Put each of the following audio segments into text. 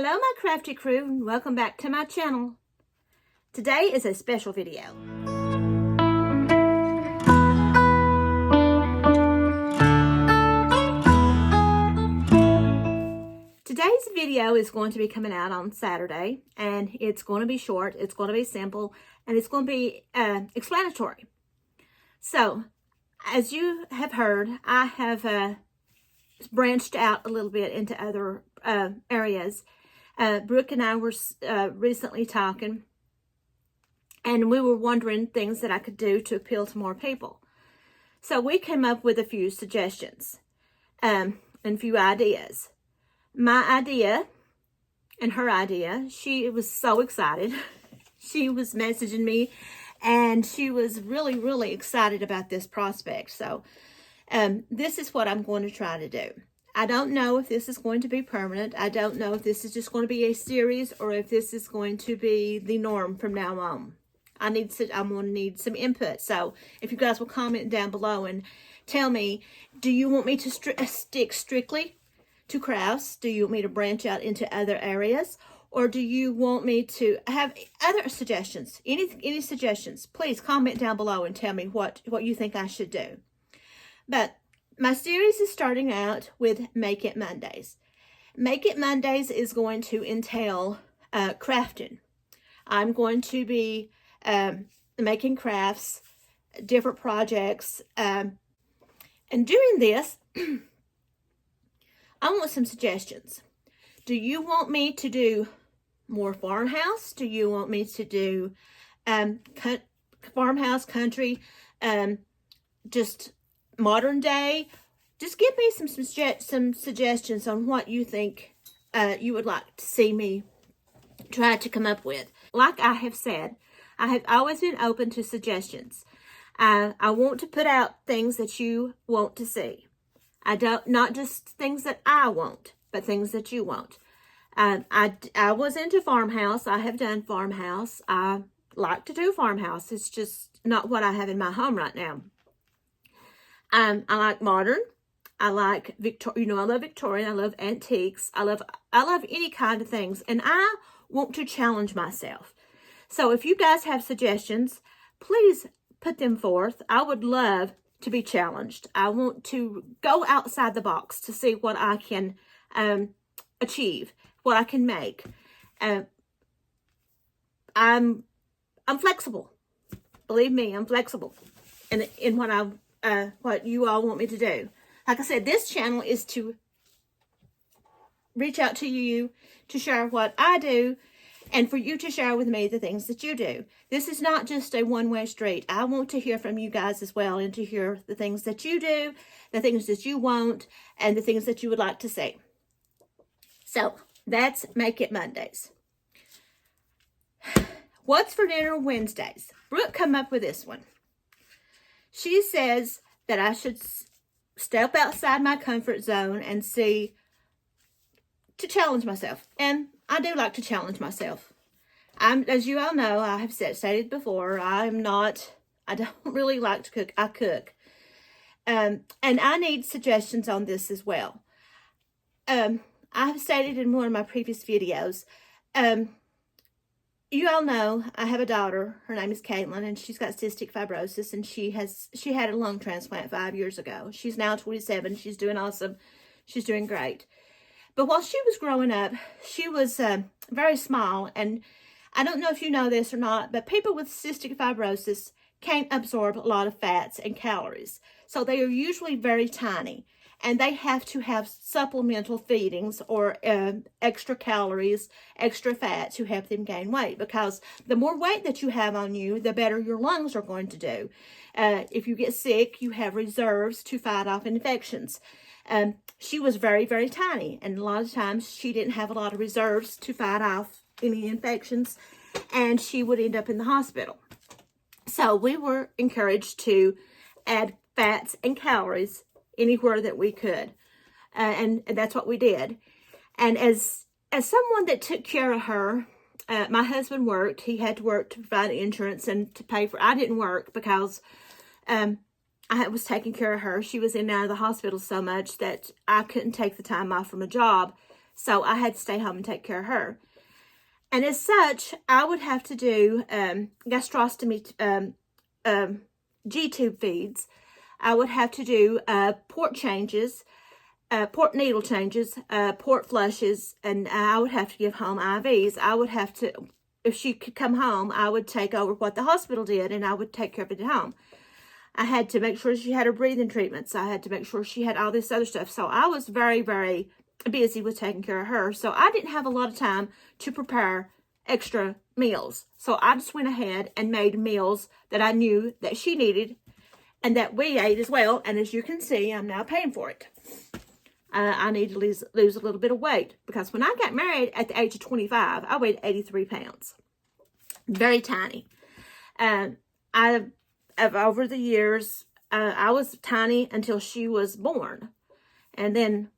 Hello my crafty crew and welcome back to my channel. Today is a special video. Today's video is going to be coming out on Saturday, and it's going to be short, it's going to be simple, and it's going to be explanatory. So, as you have heard, I have branched out a little bit into other areas. Brooke and I were recently talking, and we were wondering things that I could do to appeal to more people. So we came up with a few suggestions and a few ideas. My idea and her idea, she was so excited. She was messaging me, and she was really, really excited about this prospect. So this is what I'm going to try to do. I don't know if this is going to be permanent. I don't know if this is just going to be a series or if this is going to be the norm from now on. I'm going to need some input. So if you guys will comment down below and tell me, do you want me to stick strictly to crafts? Do you want me to branch out into other areas? Or do you want me to have other suggestions? Any suggestions? Please comment down below and tell me what you think I should do. But my series is starting out with Make It Mondays. Make It Mondays is going to entail crafting. I'm going to be making crafts, different projects, and doing this, I want some suggestions. Do you want me to do more farmhouse? Do you want me to do farmhouse, country, just modern day? Just give me some suggestions on what you think you would like to see me try to come up with. Like I have said, I have always been open to suggestions. I want to put out things that you want to see. Not just things that I want, but things that you want. I was into farmhouse. I have done farmhouse. I like to do farmhouse. It's just not what I have in my home right now. I like modern. I like Victorian. I love Victorian. I love antiques. I love any kind of things, and I want to challenge myself. So if you guys have suggestions, please put them forth. I would love to be challenged. I want to go outside the box to see what I can achieve, what I can make. I'm flexible. Believe me, I'm flexible in what you all want me to do. Like I said, this channel is to reach out to you, to share what I do, and for you to share with me the things that you do. This is not just a one-way street. I want to hear from you guys as well, and to hear the things that you do, the things that you want, and the things that you would like to see. So that's Make It Mondays. What's for dinner Wednesdays? Brooke come up with this one. She says that I should step outside my comfort zone and to challenge myself. And I do like to challenge myself. As you all know, I have stated before, I don't really like to cook. I cook. And I need suggestions on this as well. I have stated in one of my previous videos, you all know I have a daughter. Her name is Caitlin, and she's got cystic fibrosis, and she had a lung transplant 5 years ago. She's now 27. She's doing awesome. She's doing great. But while she was growing up, she was very small, and I don't know if you know this or not, but people with cystic fibrosis can't absorb a lot of fats and calories. So they are usually very tiny, and they have to have supplemental feedings or extra calories, extra fat to help them gain weight, because the more weight that you have on you, the better your lungs are going to do. If you get sick, you have reserves to fight off infections. She was very, very tiny, and a lot of times she didn't have a lot of reserves to fight off any infections, and she would end up in the hospital. So we were encouraged to add fats and calories anywhere that we could, and that's what we did. And as someone that took care of her, my husband worked. He had to work to provide insurance and to pay for. I didn't work because I was taking care of her. She was in and out of the hospital so much that I couldn't take the time off from a job. So I had to stay home and take care of her. And as such, I would have to do gastrostomy G-tube feeds. I would have to do port changes, port needle changes, port flushes, and I would have to give home IVs. I would have to, if she could come home, I would take over what the hospital did, and I would take care of it at home. I had to make sure she had her breathing treatments. I had to make sure she had all this other stuff. So I was very, very busy with taking care of her. So I didn't have a lot of time to prepare extra meals. So I just went ahead and made meals that I knew that she needed and that we ate as well. And as you can see, I'm now paying for it. I need to lose a little bit of weight because when I got married at the age of 25, I weighed 83 pounds. Very tiny. Over the years, I was tiny until she was born. And then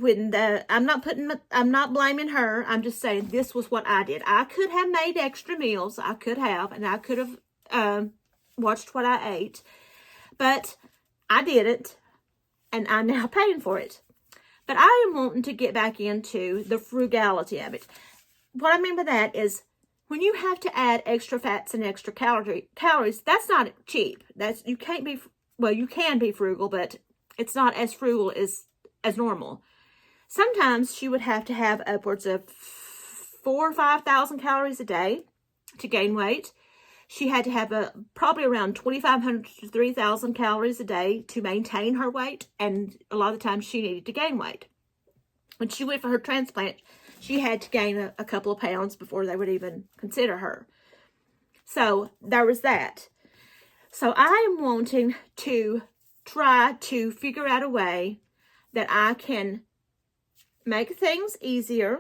I'm not blaming her. I'm just saying this was what I did. I could have made extra meals. I could have, and I could have watched what I ate. But I didn't, and I'm now paying for it. But I am wanting to get back into the frugality of it. What I mean by that is when you have to add extra fats and extra calories, that's not cheap. You can be frugal, but it's not as frugal as normal. Sometimes she would have to have upwards of 4,000 or 5,000 calories a day to gain weight. She had to have probably around 2,500 to 3,000 calories a day to maintain her weight, and a lot of the times she needed to gain weight. When she went for her transplant, she had to gain a couple of pounds before they would even consider her. So there was that. So I am wanting to try to figure out a way that I can make things easier.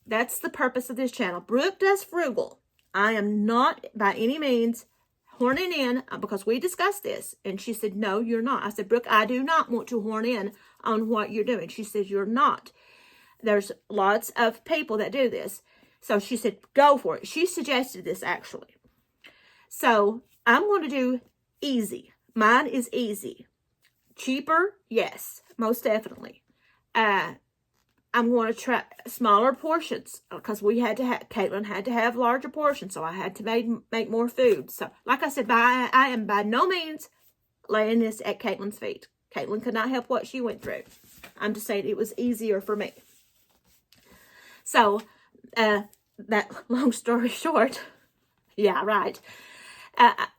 That's the purpose of this channel. Brooke Does Frugal. I am not by any means horning in because we discussed this. And she said, no, you're not. I said, Brooke, I do not want to horn in on what you're doing. She says, you're not. There's lots of people that do this. So she said, go for it. She suggested this actually. So I'm going to do easy. Mine is easy. Cheaper? Yes, most definitely. I'm going to try smaller portions because Caitlin had to have larger portions, so I had to make more food. So, like I said, I am by no means laying this at Caitlin's feet. Caitlin could not help what she went through. I'm just saying it was easier for me. So, that long story short, yeah, right.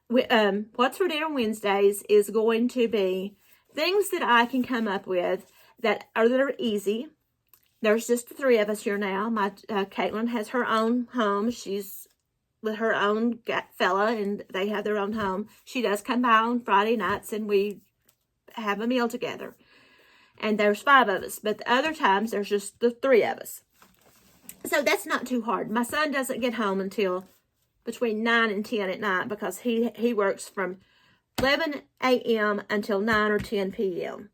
What's for Dinner Wednesdays is going to be things that I can come up with that are easy. There's just the three of us here now. Caitlin has her own home. She's with her own fella, and they have their own home. She does come by on Friday nights, and we have a meal together. And there's 5 of us, but the other times there's just the 3 of us. So that's not too hard. My son doesn't get home until between 9 and 10 at night because he works from 11 a.m. until 9 or 10 p.m.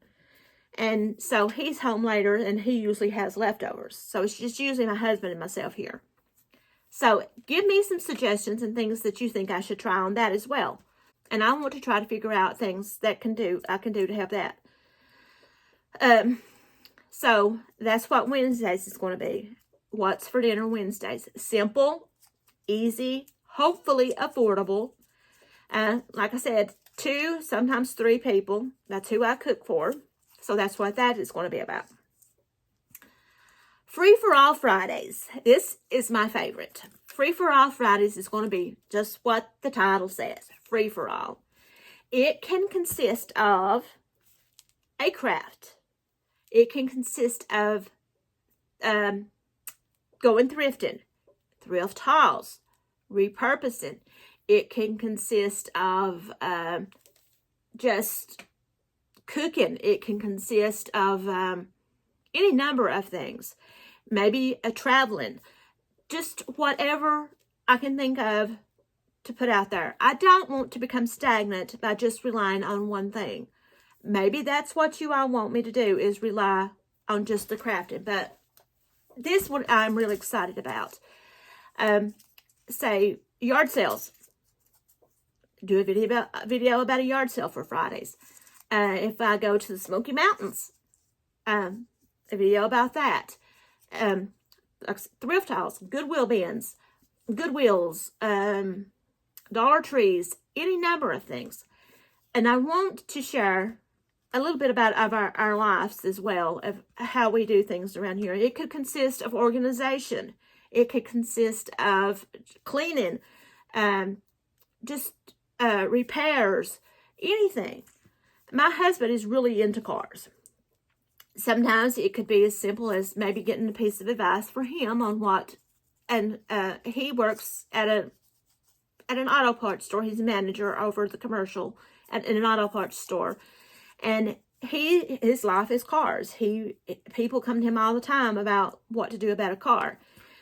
And so he's home later, and he usually has leftovers. So it's just usually my husband and myself here. So give me some suggestions and things that you think I should try on that as well. And I want to try to figure out things that I can do to help that. So that's what Wednesdays is going to be. What's for Dinner Wednesdays? Simple, easy, hopefully affordable. Like I said, 2, sometimes 3 people. That's who I cook for. So that's what that is going to be about. Free for All Fridays. This is my favorite. Free for All Fridays is going to be just what the title says. Free for all. It can consist of a craft. It can consist of going thrifting, thrift hauls, repurposing. It can consist of just cooking. It can consist of any number of things. Maybe a traveling. Just whatever I can think of to put out there. I don't want to become stagnant by just relying on one thing. Maybe that's what you all want me to do, is rely on just the crafting. But this one I'm really excited about. Say yard sales. Do a video about a yard sale for Fridays. If I go to the Smoky Mountains, a video about that. Like thrift hauls, Goodwill bins, Goodwills, Dollar Trees, any number of things. And I want to share a little bit about our lives as well, of how we do things around here. It could consist of organization. It could consist of cleaning, just repairs, anything. My husband is really into cars. Sometimes it could be as simple as maybe getting a piece of advice for him on what, and he works at an auto parts store. He's a manager over the commercial in an auto parts store, and his life is cars. People come to him all the time about what to do about a car,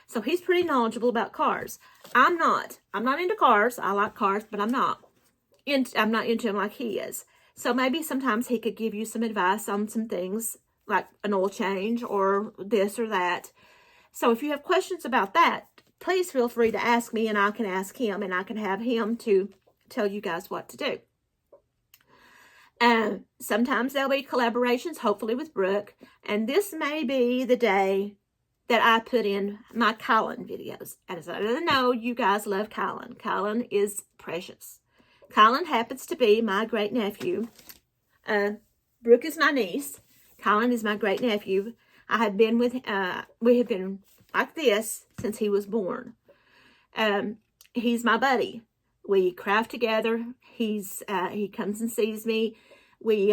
so he's pretty knowledgeable about cars. I'm not into cars. I like cars, but I'm not into them like he is. So maybe sometimes he could give you some advice on some things, like an oil change or this or that. So if you have questions about that, please feel free to ask me, and I can ask him, and I can have him to tell you guys what to do. Sometimes there'll be collaborations, hopefully with Brooke, and this may be the day that I put in my Colin videos. And as I know, you guys love Colin. Colin is precious. Colin happens to be my great nephew. Brooke is my niece. Colin is my great nephew. I have been with, we have been like this since he was born. He's my buddy. We craft together. He comes and sees me. We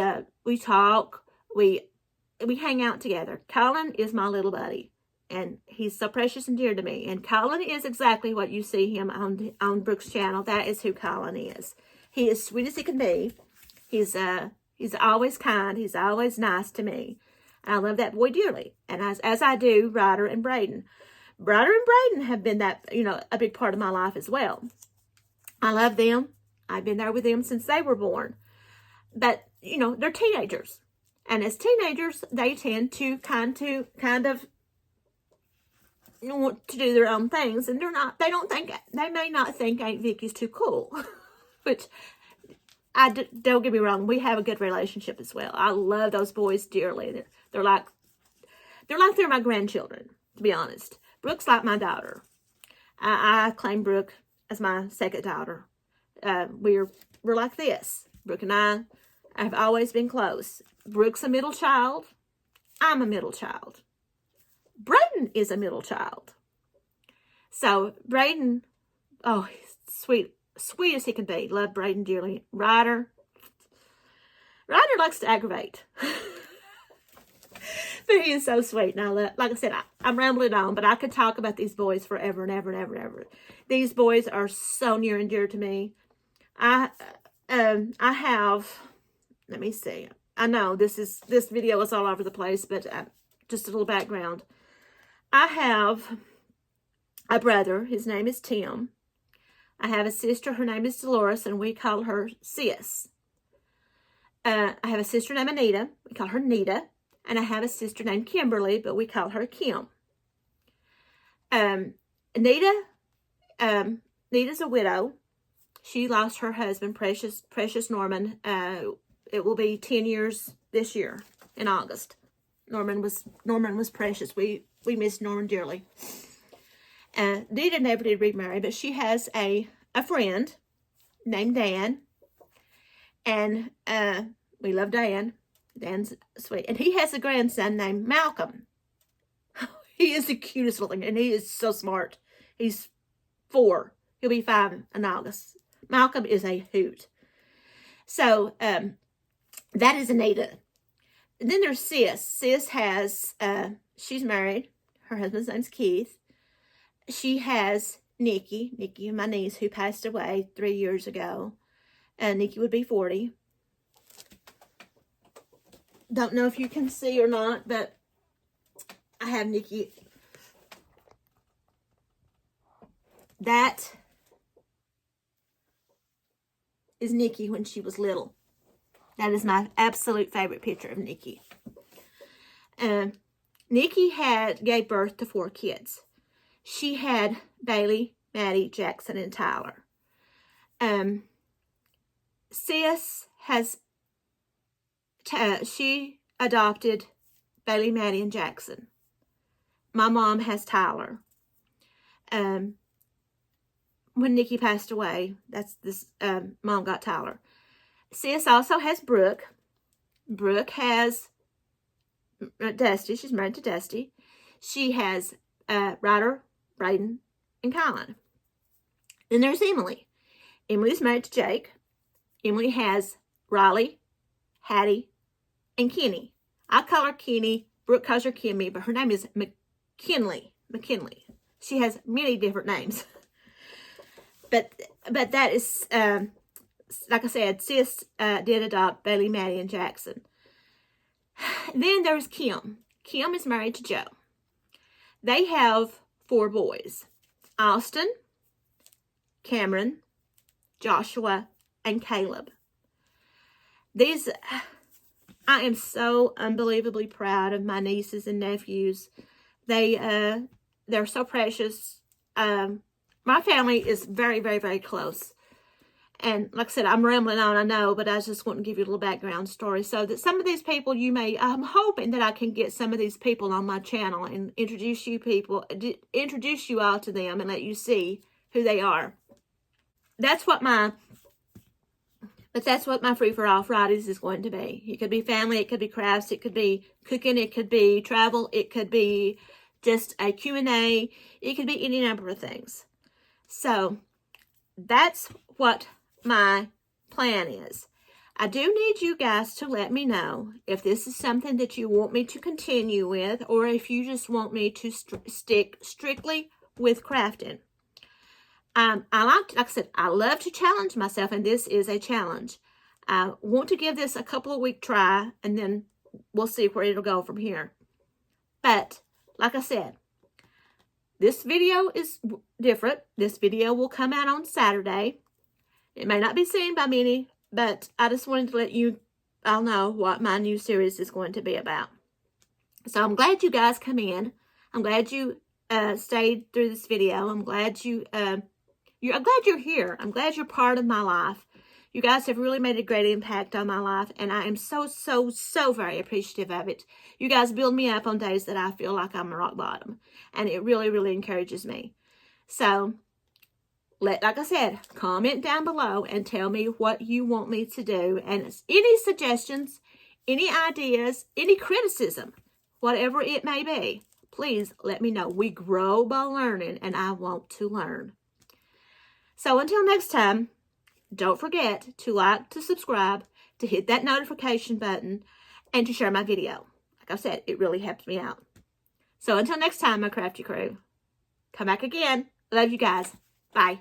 talk. We hang out together. Colin is my little buddy, and he's so precious and dear to me. And Colin is exactly what you see him on Brooke's channel. That is who Colin is. He is sweet as he can be. He's always kind. He's always nice to me. I love that boy dearly, and as I do Ryder and Braden. Ryder and Braden have been that, a big part of my life as well. I love them. I've been there with them since they were born. But, they're teenagers. And as teenagers, they tend to kind of want to do their own things. And they may not think Aunt Vicky's too cool. Which, don't get me wrong, we have a good relationship as well. I love those boys dearly. They're like they're my grandchildren, to be honest. Brooke's like my daughter. I claim Brooke as my second daughter. We're like this. Brooke and I have always been close. Brooke's a middle child. I'm a middle child. Braden is a middle child. So Braden, oh, he's sweet as he can be. Love Braden dearly. Ryder likes to aggravate. But he is so sweet. And like I said, I'm rambling on, but I could talk about these boys forever and ever and ever and ever. These boys are so near and dear to me. I have, let me see. I know this video is all over the place, but just a little background. I have a brother. His name is Tim. I have a sister. Her name is Dolores, and we call her Sis. I have a sister named Anita. We call her Nita. And I have a sister named Kimberly, but we call her Kim. Nita's a widow. She lost her husband, Precious Norman. It will be 10 years this year in August. Norman was precious. We miss Norman dearly. Nita never did remarry, but she has a friend named Dan. And we love Dan. Dan's sweet. And he has a grandson named Malcolm. He is the cutest little thing, and he is so smart. He's 4. He'll be 5 in August. Malcolm is a hoot. So, that is Anita. And then there's Sis. Sis has, she's married. Her husband's name's Keith. She has Nikki, my niece, who passed away 3 years ago. Nikki would be 40. Don't know if you can see or not, but I have Nikki. That is Nikki when she was little. That is my absolute favorite picture of Nikki. Nikki gave birth to 4 kids. She had Bailey, Maddie, Jackson, and Tyler. Sis has she adopted Bailey, Maddie, and Jackson. My mom has Tyler. When Nikki passed away, mom got Tyler. Sis also has Brooke. Brooke has Dusty. She's married to Dusty. She has Ryder, Braden, and Colin. Then there's Emily. Emily's married to Jake. Emily has Riley, Hattie, and Kenny. I call her Kenny. Brooke calls her Kimmy, but her name is McKinley. She has many different names. But that is, like I said, Sis did adopt Bailey, Maddie, and Jackson. Then there's Kim. Kim is married to Joe. They have 4 boys. Austin, Cameron, Joshua, and Caleb. I am so unbelievably proud of my nieces and nephews. They're so precious. My family is very, very, very close. And like I said, I'm rambling on, I know, but I just want to give you a little background story so that some of these people I'm hoping that I can get some of these people on my channel and introduce you all to them and let you see who they are. That's what my Free for All Fridays is going to be. It could be family, it could be crafts, it could be cooking, it could be travel, it could be just a Q&A, it could be any number of things. So that's what my plan is. I do need you guys to let me know if this is something that you want me to continue with, or if you just want me to stick strictly with crafting. Like I said, I love to challenge myself, and this is a challenge. I want to give this a couple of week try, and then we'll see where it'll go from here. But like I said, this video is different. This video will come out on Saturday. It may not be seen by many, but I just wanted to let you all know what my new series is going to be about. So I'm glad you guys come in. I'm glad you stayed through this video. I'm glad I'm glad you're here. I'm glad you're part of my life. You guys have really made a great impact on my life, and I am so, so, so very appreciative of it. You guys build me up on days that I feel like I'm a rock bottom, and it really, really encourages me. So, like I said, comment down below and tell me what you want me to do, and any suggestions, any ideas, any criticism, whatever it may be, please let me know. We grow by learning, and I want to learn. So until next time, don't forget to like, to subscribe, to hit that notification button, and to share my video. Like I said, it really helps me out. So until next time, my crafty crew, come back again. Love you guys. Bye.